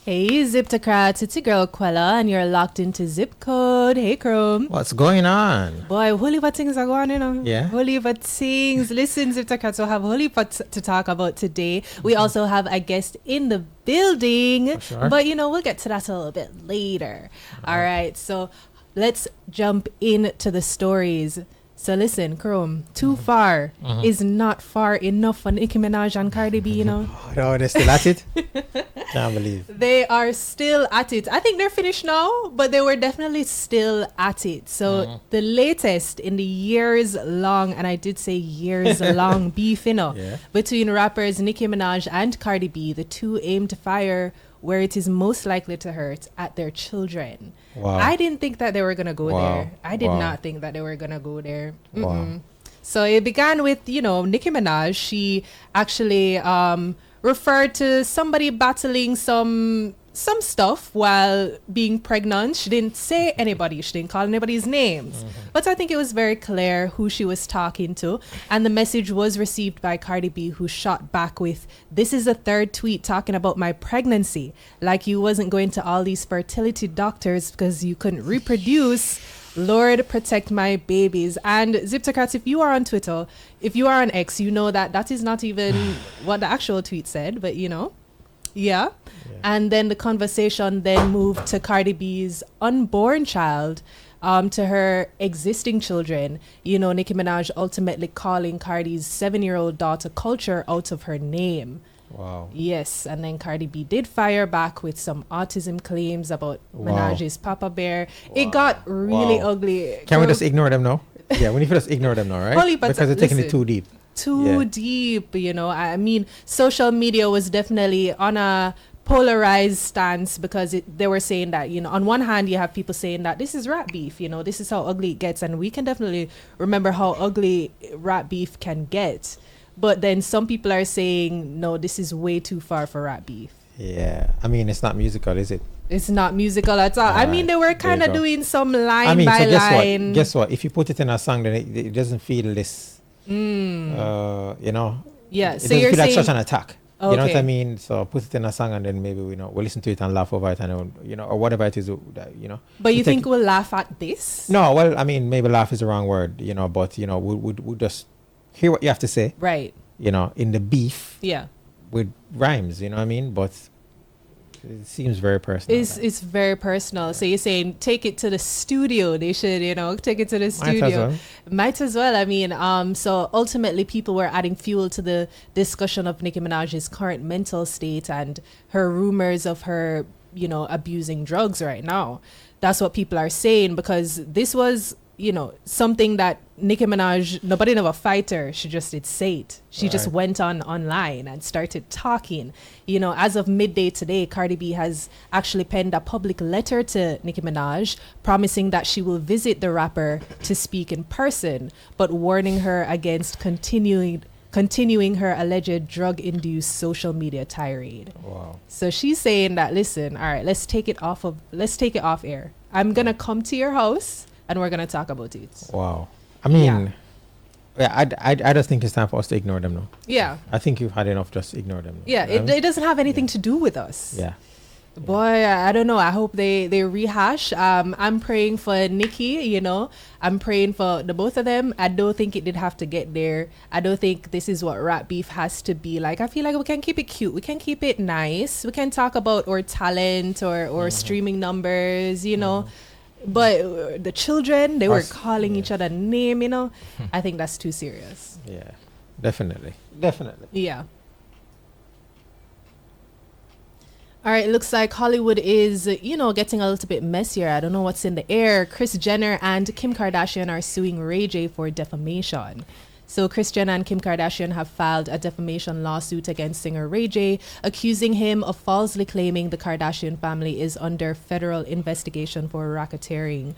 Hey, Ziptocrats, it's your girl Kwela, and you're locked into ZipCode. Hey, Chrome. What's going on? Boy, whole heap of things are going on, you know. Yeah. Whole heap of things. Listen, Ziptocrats, we'll have a whole heap to talk about today. We also have a guest in the building, sure. but, we'll get to that a little bit later. All right, so let's jump into the stories. So listen, Chrome, too far is not far enough for Nicki Minaj and Cardi B, Oh, no, they're still at it? Can't believe. They are still at it. I think they're finished now, but they were definitely still at it. So the latest in the years long, and I did say years long beef, between rappers Nicki Minaj and Cardi B, the two aim to fire where it is most likely to hurt at their children. Wow. I didn't think that they were going to go there. I did not think that they were going to go there. Wow. So it began with, Nicki Minaj. She actually referred to somebody battling some stuff while being pregnant. She didn't say anybody. She didn't call anybody's names. But I think it was very clear who she was talking to. And the message was received by Cardi B, who shot back with, "This is the third tweet talking about my pregnancy. Like you wasn't going to all these fertility doctors because you couldn't reproduce. Lord, protect my babies." And Ziptocrats, if you are on Twitter, if you are on X, you know that is not even what the actual tweet said, but Yeah. And then the conversation then moved to Cardi B's unborn child, to her existing children. Nicki Minaj ultimately calling Cardi's 7-year-old daughter Culture out of her name. Wow. Yes, and then Cardi B did fire back with some autism claims about Minaj's Papa Bear. It got really ugly. Can we just ignore them now? Yeah, we need to just ignore them now, right? Because they're taking it too deep. Too deep, I mean, social media was definitely on a polarized stance because they were saying that, on one hand, you have people saying that this is rat beef, this is how ugly it gets. And we can definitely remember how ugly rat beef can get. But then some people are saying, no, this is way too far for rat beef. Yeah. I mean, it's not musical, is it? It's not musical at all. I mean, they were kind of doing some line by line. Guess what? If you put it in a song, then it doesn't feel this, Yeah. It So doesn't you're feel like saying such an attack. Okay. You know what I mean? So put it in a song and then maybe we'll listen to it and laugh over it and or whatever it is that. But you think we'll laugh at this? No, well, I mean, maybe laugh is the wrong word, but we'll just hear what you have to say. Right. In the beef. Yeah. With rhymes, you know what I mean? But it seems very personal. It's very personal. So you're saying take it to the studio. They should, take it to the studio. Might as well. I mean, so ultimately people were adding fuel to the discussion of Nicki Minaj's current mental state and her rumors of her, abusing drugs right now. That's what people are saying because this was, something that Nicki Minaj, nobody never fight her. She just did say it. She just went online and started talking. As of midday today, Cardi B has actually penned a public letter to Nicki Minaj promising that she will visit the rapper to speak in person, but warning her against continuing her alleged drug-induced social media tirade. Wow. So she's saying that, listen, all right, let's take it off air. I'm going to come to your house and we're going to talk about it. Wow. I mean, I just think it's time for us to ignore them now. Yeah. I think you've had enough, just ignore them. Yeah, it doesn't have anything to do with us. Yeah. Boy, I don't know. I hope they rehash. I'm praying for Nicki, I'm praying for the both of them. I don't think it did have to get there. I don't think this is what rap beef has to be like. I feel like we can keep it cute. We can keep it nice. We can talk about our talent or streaming numbers, But the children, they were calling each other name, I think that's too serious. Yeah, definitely. Yeah. All right, it looks like Hollywood is, getting a little bit messier. I don't know what's in the air. Kris Jenner and Kim Kardashian are suing Ray J for defamation. So Kris Jenner and Kim Kardashian have filed a defamation lawsuit against singer Ray J, accusing him of falsely claiming the Kardashian family is under federal investigation for racketeering.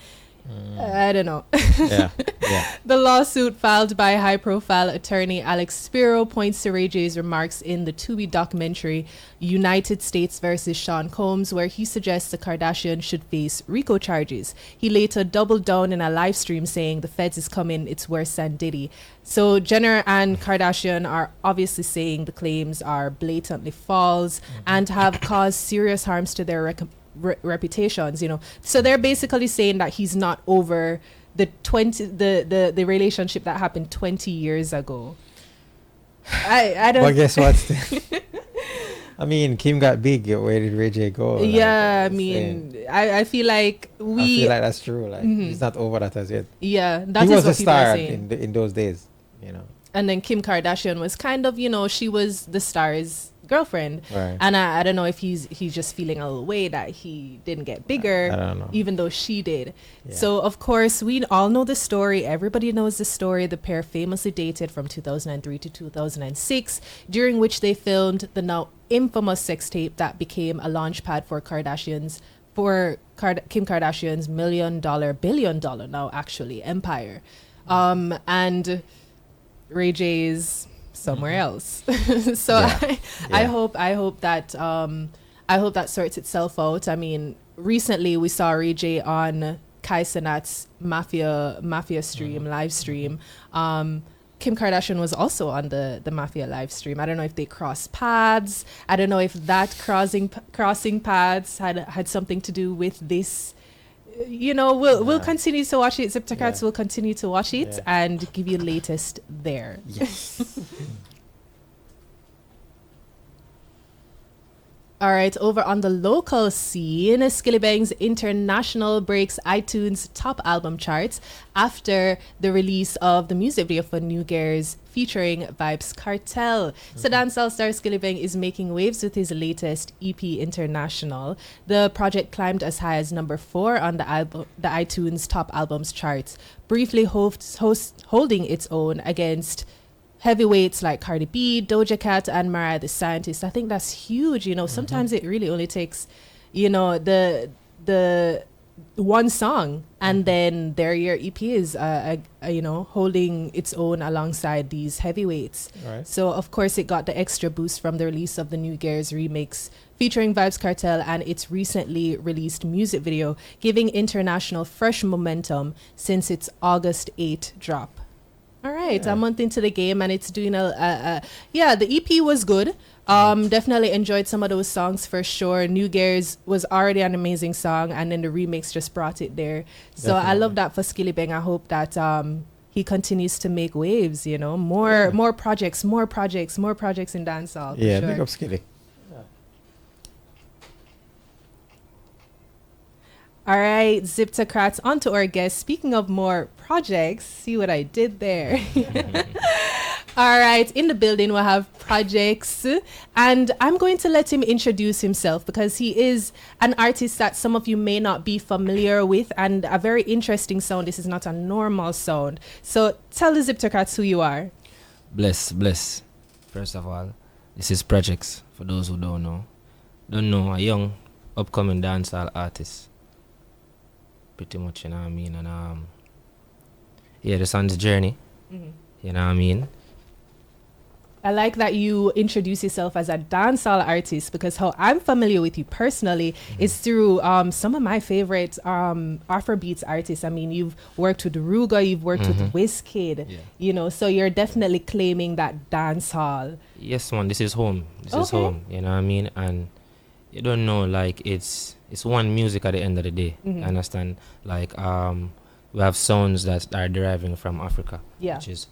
I don't know. Yeah. The lawsuit filed by high-profile attorney Alex Spiro points to Ray J's remarks in the Tubi documentary United States versus Sean Combs, where he suggests the Kardashians should face RICO charges. He later doubled down in a live stream saying the feds is coming, it's worse than Diddy. So Jenner and Kardashian are obviously saying the claims are blatantly false and have caused serious harms to their reputations, you know. So they're basically saying that he's not over the relationship that happened 20 years ago. I don't. Well, guess what? I mean, Kim got big. Where did Ray J go? Yeah, I mean, I feel like I feel like that's true. Like he's not over that as yet. Yeah, that he is was what a people are star saying. in those days, you know. And then Kim Kardashian was kind of, you know, she was the star's girlfriend. Right. And I don't know if he's just feeling a little way that he didn't get bigger, I don't know. even though she did. Yeah. So, of course, we all know the story. Everybody knows the story. The pair famously dated from 2003 to 2006, during which they filmed the now infamous sex tape that became a launch pad for Kim Kardashian's billion dollar now actually empire. And Ray J's somewhere else. So Yeah. I hope that sorts itself out. I mean, recently we saw Ray J on Kai Cenat's Mafia stream, live stream. Kim Kardashian was also on the Mafia live stream. I don't know if they crossed paths. I don't know if that crossing paths had something to do with this. You know, we'll continue to watch it. ZipCode will continue to watch it and give you the latest there. Yes. All right, over on the local scene, Skillibang's International breaks iTunes top album charts after the release of the music video for New Gear's featuring Vybz Kartel. So dancehall star Skillibang is making waves with his latest EP, International. The project climbed as high as number 4 on the iTunes top albums charts, briefly holding its own against heavyweights like Cardi B, Doja Cat, and Mariah the Scientist. I think that's huge. You know, sometimes it really only takes, you know, the one song, and then your EP is, you know, holding its own alongside these heavyweights. Right. So, of course, it got the extra boost from the release of the New Gear's remix featuring Vybz Kartel and its recently released music video, giving International fresh momentum since its August 8 drop. All right, a month into the game, and it's doing the EP was good. Definitely enjoyed some of those songs for sure. New Gear's was already an amazing song, and then the remix just brought it there. So definitely. I love that for Skillibang. I hope that he continues to make waves, you know, more projects in dancehall. Yeah, sure. big up Skilly. All right, ZipCode, on to our guest. Speaking of more projects, see what I did there. All right, in the building we'll have projects, and I'm going to let him introduce himself because he is an artist that some of you may not be familiar with, and a very interesting sound. This is not a normal sound. So tell the ZipCode who you are. Bless. First of all, this is Projects, for those who don't know, a young, upcoming dancehall artist. Pretty much, you know what I mean? And the son's journey, you know what I mean? I like that you introduce yourself as a dancehall artist, because how I'm familiar with you personally is through some of my favorite Afrobeats artists. I mean, you've worked with Ruga, you've worked with Wizkid, you know, so you're definitely claiming that dancehall. Yes, man, this is home. This is home, you know what I mean? And you don't know, like, it's one music at the end of the day. Understand? Like, we have sounds that are deriving from Africa, which is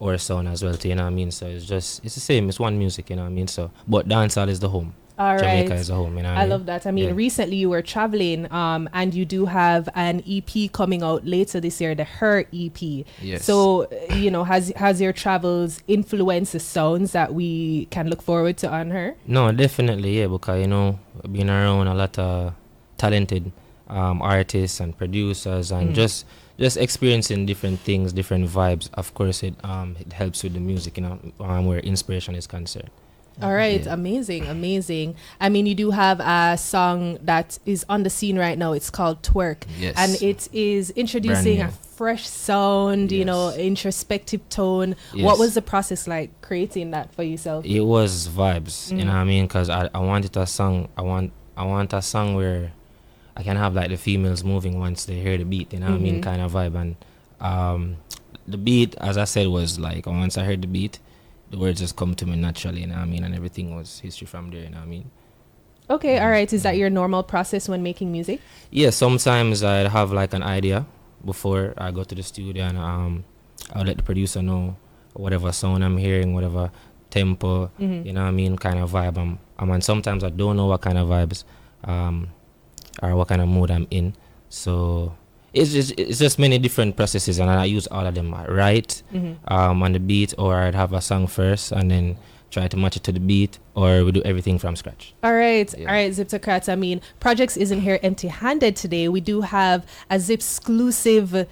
our sound as well too, you know what I mean? So it's the same, it's one music, you know what I mean? So, but dancehall is the home. All Jamaica right. is the home, you know what I love that. I mean, recently you were traveling, and you do have an EP coming out later this year, the Her EP. Yes. So, you know, has your travels influenced the sounds that we can look forward to on Her? No, definitely, yeah, because, you know, being around a lot of talented artists and producers and just experiencing different things, different vibes. Of course, it helps with the music, you know, where inspiration is concerned. All right, Yeah. amazing, amazing. I mean, you do have a song that is on the scene right now. It's called Twerk. Yes. And it is introducing Brand a new. fresh sound, you know, Yes. introspective tone. Yes. What was the process like creating that for yourself? It was vibes, you know what I mean? Because I wanted a song. I want a song where I can have like the females moving once they hear the beat, you know what I mean? Kind of vibe. And the beat, as I said, was like once I heard the beat, the words just come to me naturally, you know what I mean? And everything was history from there, you know what I mean? Okay, all right. Is that your normal process when making music? Yeah, sometimes I'd have like an idea before I go to the studio, and I'll let the producer know whatever sound I'm hearing, whatever tempo, you know what I mean, kind of vibe I'm on. Sometimes I don't know what kind of vibes or what kind of mood I'm in. So it's just many different processes, and I use all of them. I write on the beat, or I'd have a song first and then try to match it to the beat, or we do everything from scratch. All right, Yeah. all right, Ziptocrats. I mean, Projects isn't here empty-handed today. We do have a Zip exclusive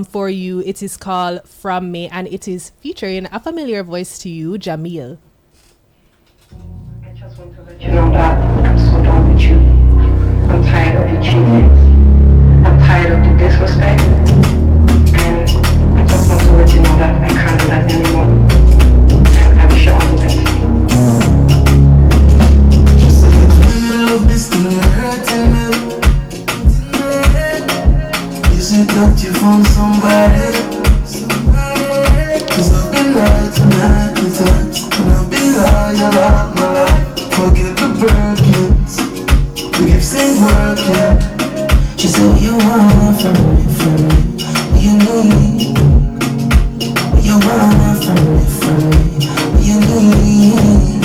for you. It is called From Me, and it is featuring a familiar voice to you, Jamil. I just want to let you know that I'm so done with you. I'm tired of your cheating. I'm tired of the disrespect. And I just want to let you know that I can't do that anymore. And I wish you all the best. Just a little bit still hurting me. Is it that you found somebody? Cause I've been right tonight with that. And I've been loyal all my life. Forget the Birkins. The gifts ain't working. She said, what you want from me, what you need? What you want from me, what you need?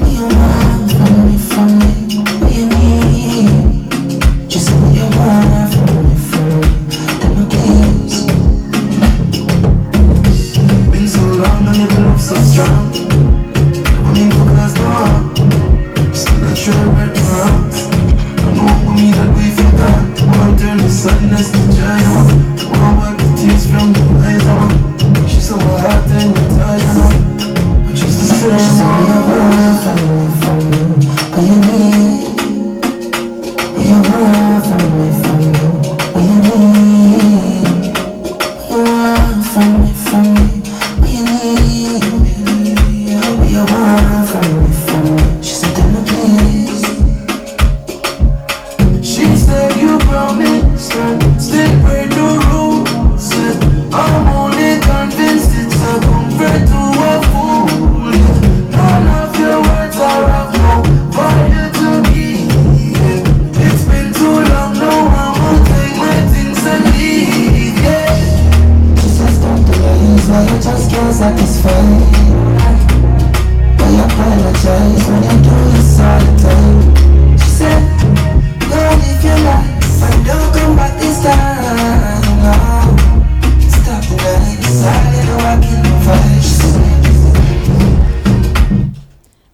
What you want from me, what you need? She said, what you want from me, tell me please. Been so long and your love so strong. Never mean for cause no harm. Still not sure where to run. I know me that we forgot. Wanna turn the sadness to joy. Wanna wipe the tears from the eyes. She's so hot and you're tired. But she's the same. She's all you want from me, what you need. What you want from me, what you need. What you want from me, what you need. What you want from me. She said, tell me please. She said you promised and still break the rules. Said I'm only convinced it's a comfort to a fool. None of your words are of no value to me. It's been too long now, I will take my things and leave. Yeah. She said stop the lies, why you just can't satisfy. Why you apologize when you do this all the time. She said don't live your life and don't come back this time. No. Stop the lies, I walk in the vibe.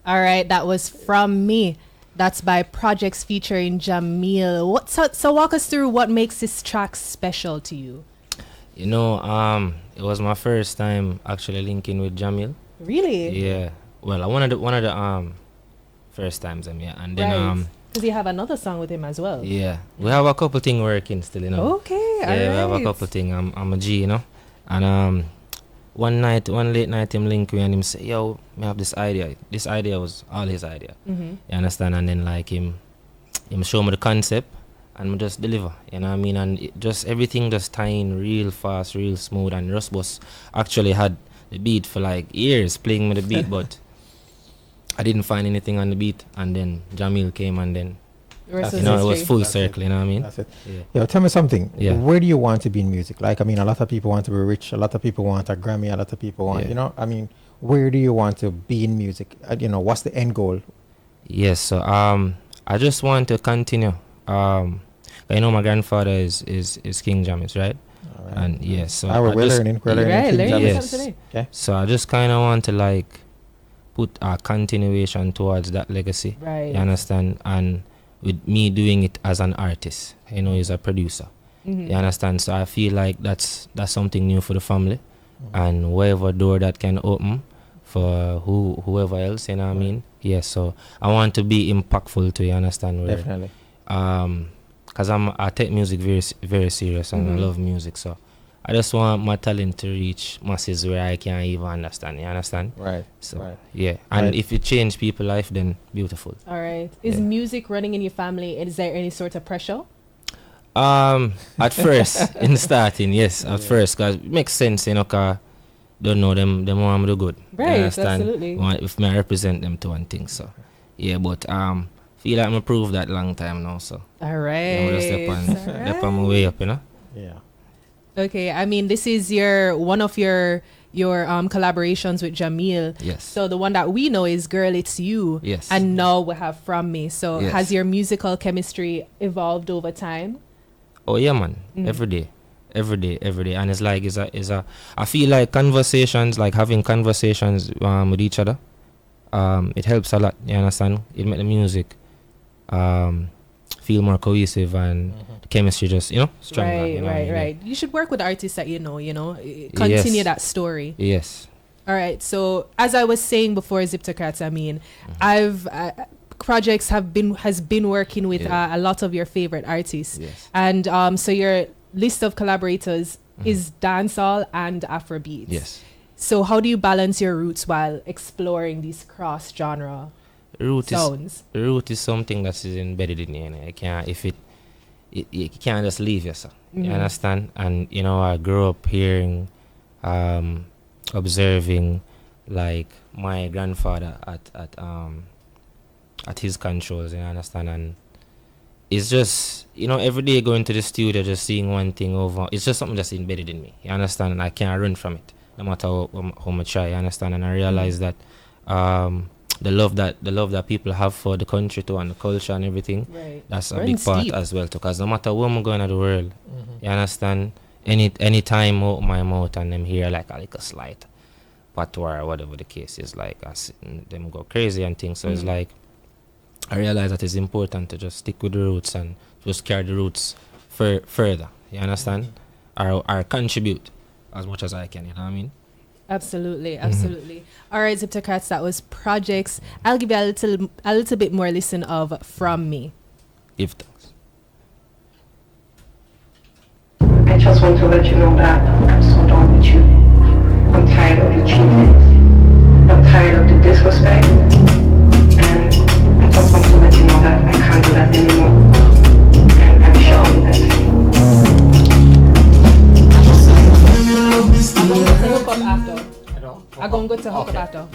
All right, that was From Me. That's by Projects featuring Jamil. So walk us through what makes this track special to you. You know, it was my first time actually linking with Jamil. Really? Yeah. Well, one of the first times, yeah. And then Because you have another song with him as well. yeah, we have a couple things working still, you know. Okay, Yeah, all right. we have a couple things. I'm a G, you know. And one late night, him link me and him say, "Yo, me have this idea." This idea was all his idea. You understand? And then like him show me the concept, and me just deliver. You know what I mean? And it just everything just tying real fast, real smooth. And Rusbus actually had the beat for like years playing me the beat, but I didn't find anything on the beat. And then Jamil came, and then Rest you is know it was history. full That's circle. You know what I mean? That's it. Yeah. Yo, tell me something. Yeah. Where do you want to be in music? Like, I mean, a lot of people want to be rich. A lot of people want a Grammy. A lot of people want, Yeah. you know, I mean, where do you want to be in music? You know, what's the end goal? Yes, so I just want to continue. I know my grandfather is King James, right? All right. And yes, so We're learning. We're learning. Right, things. learning Yes. something today. Okay. So I just kind of want to like put a continuation towards that legacy. Right. You understand? And with me doing it as an artist, you know, as a producer. You understand? So I feel like that's something new for the family, and whatever door that can open for whoever else, you know what I mean? Yeah, so I want to be impactful too, you understand? Where, Definitely. Because I take music very serious and I love music, so I just want my talent to reach masses where I can't even understand, you understand? Right. So, right. yeah, and Right. if it change people's life, then beautiful. All right. Is music running in your family? Is there any sort of pressure? At first, in starting, yes, at first, because it makes sense, you know, because don't know them want me to do good. Right, You understand? absolutely. If me represent them to one thing, so yeah, but feel like I'm proved that long time now, so All right. I'm just step on my way up, you know. Yeah. Okay, I mean, this is one of your collaborations with Jamil. Yes. So the one that we know is "Girl, It's You." Yes. And now we have "From Me." So Yes. has your musical chemistry evolved over time? Oh yeah, man. Every day, and it's like it's a. I feel like conversations, like having conversations with each other, it helps a lot. You understand? It make the music feel more cohesive and the chemistry just stronger. Right, you know what I right, mean? right. You should work with artists that continue Yes. that story. Yes. All right. So as I was saying before, ZipCode, I mean, I've projects has been working with a lot of your favorite artists, Yes. and so your list of collaborators is dancehall and Afrobeats. Yes. So how do you balance your roots while exploring these cross genre sounds? Root is something that is embedded in you. You can't you can't just leave yourself. You understand? And I grew up hearing, observing, like my grandfather at his controls. You understand? And it's just every day going to the studio, just seeing one thing over. It's just something that's embedded in me. You understand? And I can't run from it, no matter how much I understand. And I realize that the love that people have for the country too and the culture and everything, Right. that's a Runs big part deep. as well too. Because no matter where I'm going in the world, you understand, any time out my mouth and them hear like a slight patois or whatever the case is, like them go crazy and things. So it's like I realize that it's important to just stick with the roots and just carry the roots further. You understand? Or contribute as much as I can. You know what I mean? Absolutely, absolutely. All right, ZipCode, that was projects. I'll give you a little bit more listen of "From Me." Give thanks. I just want to let you know that I'm so done with you. I'm tired of your cheating. I'm tired of the disrespect. And I just want to let you know that I can't do that anymore. And I'm sure of that. I'm going to hook up after. I'm going to go to hook up after.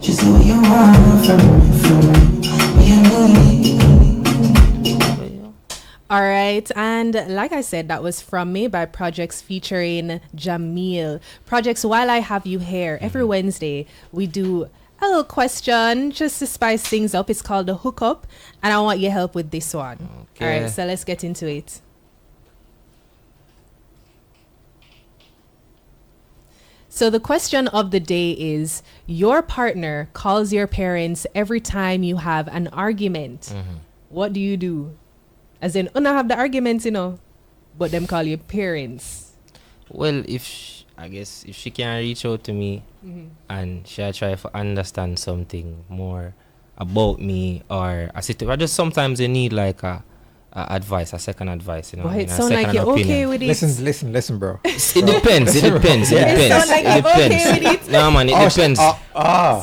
Just do what you want from me, you need. All right, and like I said, that was "From Me" by Projects featuring Jamil. Projects, while I have you here, every Wednesday we do a little question just to spice things up. It's called the hookup, and I want your help with this one. Okay. All right, so let's get into it. So the question of the day is, your partner calls your parents every time you have an argument. What do you do? As in, not have the arguments, but them call your parents. Well, I guess if she can reach out to me and she'll try to understand something more about me or a situation, just sometimes they need like a advice, a second advice, But a it sounds like second you're opinion. okay with it. Listen, bro. It depends. It depends. It sounds like It you're okay depends. with it. No, man, it depends. So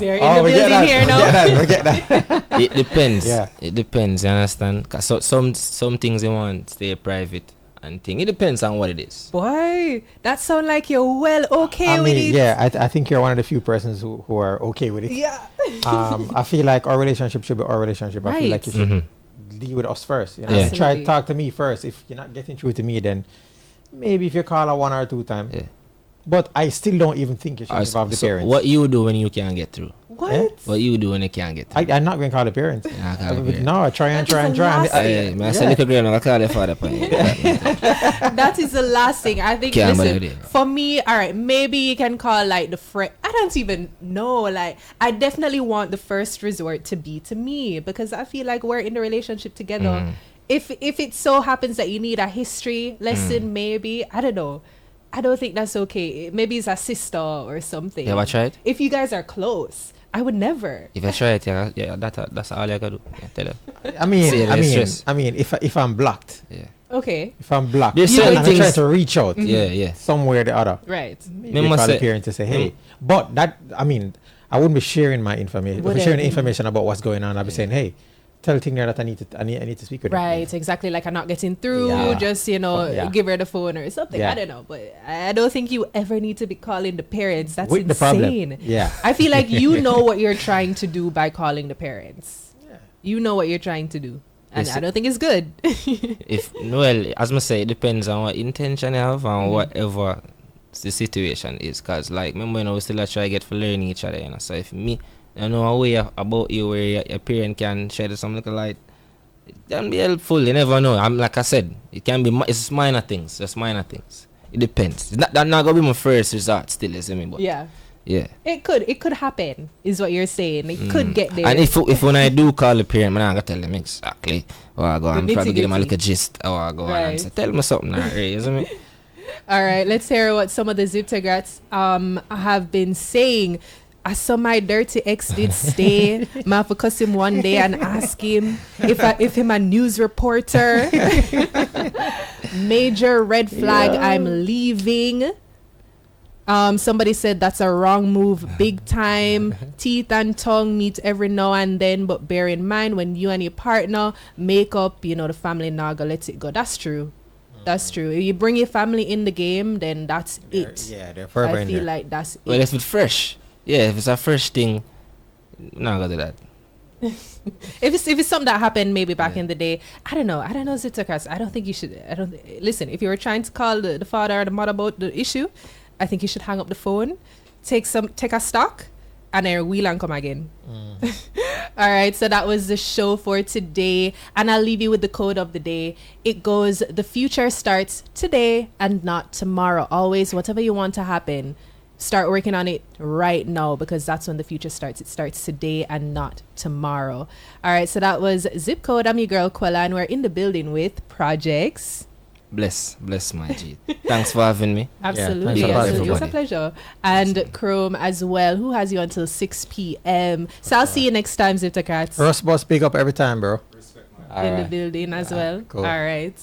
you're in the we get building here now. We get that. It depends. Yeah. It depends. You understand? 'Cause some things you want stay private and thing. It depends on what it is. Boy, that sounds like you're well okay with it. Yeah, I think you're one of the few persons who are okay with it. Yeah. I feel like our relationship should be our relationship. I feel like you should deal with us first. You know? Yeah. Try Absolutely. to talk to me first. If you're not getting through to me, then maybe if you call her 1 or 2 times, But I still don't even think you should involve the So parents. what you do when you can't get through? What? Eh? What you do when you can't get through? I'm not going to call the parents. Yeah, I call the parents. No, I try and That try is and the try. last Hey, man, I say little girl, I call the father. That is the last thing. I think, Can't listen, believe it. for me, all right, maybe you can call like the friend. I don't even know. Like, I definitely want the first resort to be to me because I feel like we're in the relationship together. If it so happens that you need a history lesson, maybe, I don't know. I don't think that's okay. Maybe it's a sister or something. You ever tried? If you guys are close, I would never. If I try it, yeah, that's all you can do. Yeah, tell her. I mean, if I'm blocked, Yeah. Okay. if I'm blocked, There's and certain I'm trying things- to reach out, Yeah. somewhere or the other. Right. Maybe Me must call the say- parent to say, hey. But that, I mean, I wouldn't be sharing my information. If I'm sharing information about what's going on, I'd be saying, hey, tell the thing there that I need to speak with her. Right, exactly. Like I'm not getting through. Yeah. Just Yeah. give her the phone or something. Yeah. I don't know, but I don't think you ever need to be calling the parents. That's With the problem. insane. Yeah. I feel like you know what you're trying to do by calling the parents. Yeah. You know what you're trying to do, and Listen. I don't think it's good. As I say, it depends on what intention you have and whatever the situation is. Cause like, remember, we still try to get for learning each other. So if me, I know a way about you where your parent can shed some little light, it can be helpful. You never know. Like I said, it can be. It's minor things. Just minor things. It depends. That's not gonna be my first resort. Still, you see me, but Yeah, yeah. it could happen. Is what you're saying. It could get there. And if when I do call the parent, I'm gonna tell them exactly. Or I go and The probably give them a nitty-gritty. little gist. Or I go on Right. and say, tell me something. You see me? All right, let's hear what some of the ZipCode have been saying. I saw my dirty ex did stay. I have to cuss him one day and ask him if him a news reporter. Major red flag. I'm leaving. Somebody said that's a wrong move, big time. Teeth and tongue meet every now and then, but bear in mind when you and your partner make up, the family naga, let it go. That's true. That's true. If you bring your family in the game, then that's it. Yeah, they're forever I in feel there. like that's it. Well, if it's fresh, if it's a fresh thing, I'm not gonna do that. If it's something that happened maybe back in the day, I don't know, Zitocast. I don't think you should. Listen. If you were trying to call the father or the mother about the issue, I think you should hang up the phone, take a stock, and then wheel and come again. All right, so that was the show for today, and I'll leave you with the code of the day. It goes: the future starts today and not tomorrow. Always, whatever you want to happen, start working on it right now, because that's when the future starts. It starts today and not tomorrow. All right, so that was ZipCode. I'm your girl Kwela, and we're in the building with Projects. Bless my G. Thanks for having me. Absolutely, thanks for having it was a everybody. pleasure. And Chrome as well, who has you until 6 p.m. So I'll see you next time, ZipCats, Russ Boss, speak up every time, bro. in the building as well. Cool. All right.